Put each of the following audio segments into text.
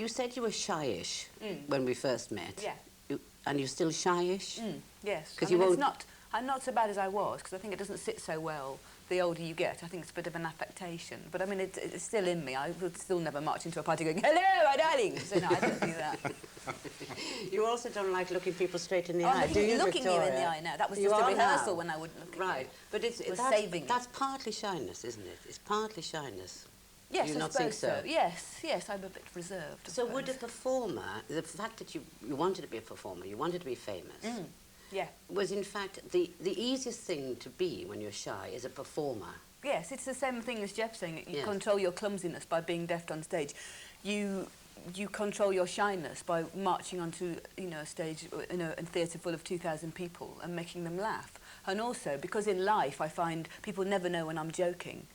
you said you were shyish when we first met. Yeah. And you're still shyish? Yes. Because you won't... I'm not so bad as I was, because I think it doesn't sit so well the older you get. I think it's a bit of an affectation. But I mean, it's still in me. I would still never march into a party going, "Hello, my darling." So no, I don't do that. You also don't like looking people straight in the eye, I'm do you, looking Victoria? you in the eye now. That was just a rehearsal when I wouldn't look at you. Right, but that's partly shyness, isn't it? It's partly shyness. Yes, do you I not think suppose so. Yes, I'm a bit reserved. So would a performer, the fact that you wanted to be a performer, you wanted to be famous, yeah, was in fact the easiest thing to be when you're shy is a performer. Yes, it's the same thing as Jeff saying. You Yes. control your clumsiness by being deft on stage. You control your shyness by marching onto a stage in a theatre full of 2,000 people and making them laugh. And also because in life I find people never know when I'm joking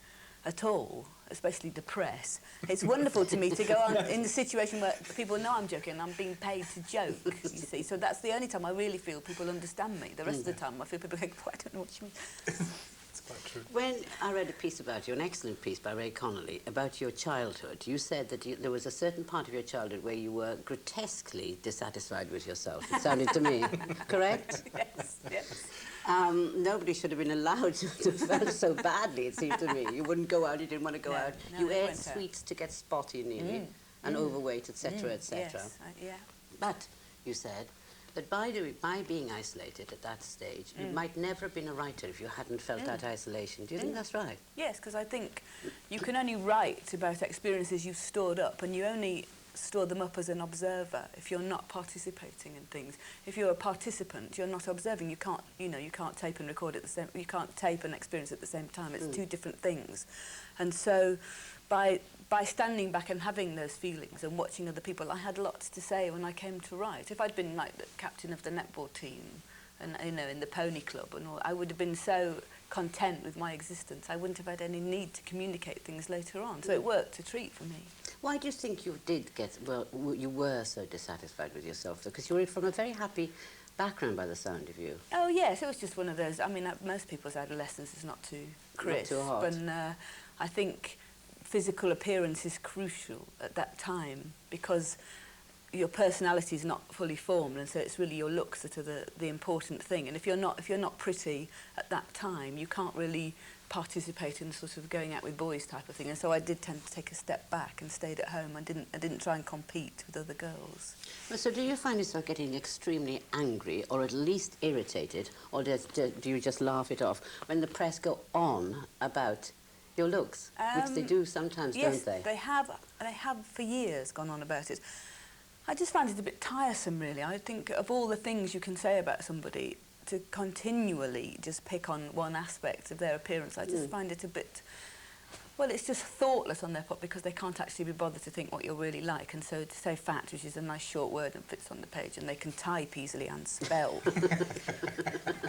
at all, especially the press. It's wonderful to me to go on in the situation where people know I'm joking and I'm being paid to joke, you see. So that's the only time I really feel people understand me. The rest of the time I feel people going, "I don't know what you mean." It's quite true. When I read a piece about you, an excellent piece by Ray Connolly, about your childhood, you said that there was a certain part of your childhood where you were grotesquely dissatisfied with yourself. It sounded to me, correct? Yes, yes. Nobody should have been allowed to feel so badly, it seemed to me. You wouldn't go out, you didn't want to go out. No, you I ate went out. sweets to get spotty nearly, and overweight, etc., etc. Yes, yeah. But you said that by being isolated at that stage, you might never have been a writer if you hadn't felt that isolation. Do you think that's right? Yes, because I think you can only write about experiences you've stored up, and you only store them up as an observer if you're not participating in things. If you're a participant, you're not observing. You can't, you can't tape and record at the same. You can't tape and experience at the same time. It's two different things, and so by standing back and having those feelings and watching other people, I had lots to say when I came to write. If I'd been like the captain of the netball team and in the pony club and all, I would have been so content with my existence. I wouldn't have had any need to communicate things later on. So it worked a treat for me. Why do you think you did get, you were so dissatisfied with yourself? Because you were from a very happy background by the sound of you. Oh yes, it was just one of those. I mean, most people's adolescence is not too crisp, not too hot. And I think physical appearance is crucial at that time because your personality is not fully formed, and so it's really your looks that are the important thing. And if you're not pretty at that time, you can't really participate in sort of going out with boys type of thing. And so I did tend to take a step back and stayed at home. I didn't try and compete with other girls. Well, so do you find yourself getting extremely angry or at least irritated, or do you just laugh it off when the press go on about your looks, which they do sometimes, yes, don't they? They have for years gone on about it. I just find it a bit tiresome, really. I think of all the things you can say about somebody, to continually just pick on one aspect of their appearance, I just find it a bit... Well, it's just thoughtless on their part because they can't actually be bothered to think what you're really like. And so to say fat, which is a nice short word and fits on the page, and they can type easily and spell.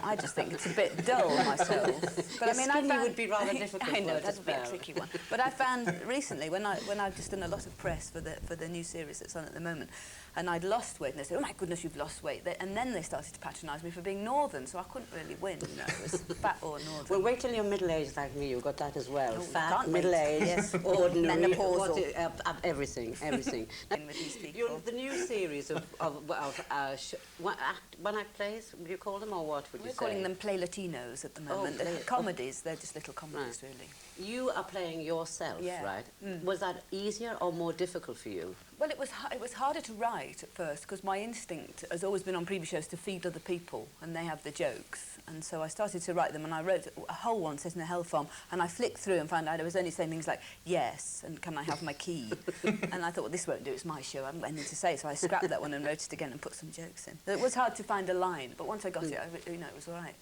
I just think it's a bit dull myself. But I mean, I found, would be rather difficult. I know, that would be a tricky one. But I found recently, when I've just done a lot of press for the new series that's on at the moment, and I'd lost weight, and they said, "Oh my goodness, you've lost weight." And then they started to patronise me for being northern, so I couldn't really win, It was fat or northern. Well, wait till you're middle-aged like me, you've got that as well. Oh, Fat, middle-aged, yes. Ordinary, menopausal. Everything. Now, With these people. the new series of one-act plays, would you call them, or what would you say? We're calling them Play Latinos at the moment. They're comedies, they're just little comedies, really. You are playing yourself, right? Was that easier or more difficult for you? Well, it was harder to write at first because my instinct has always been on previous shows to feed other people and they have the jokes. And so I started to write them, and I wrote a whole one set in a hell farm, and I flicked through and found out I was only saying things like, "Yes," and "Can I have my key?" And I thought, well, this won't do, it's my show, I haven't got anything to say, so I scrapped that one and wrote it again and put some jokes in. So it was hard to find a line, but once I got it, it was all right.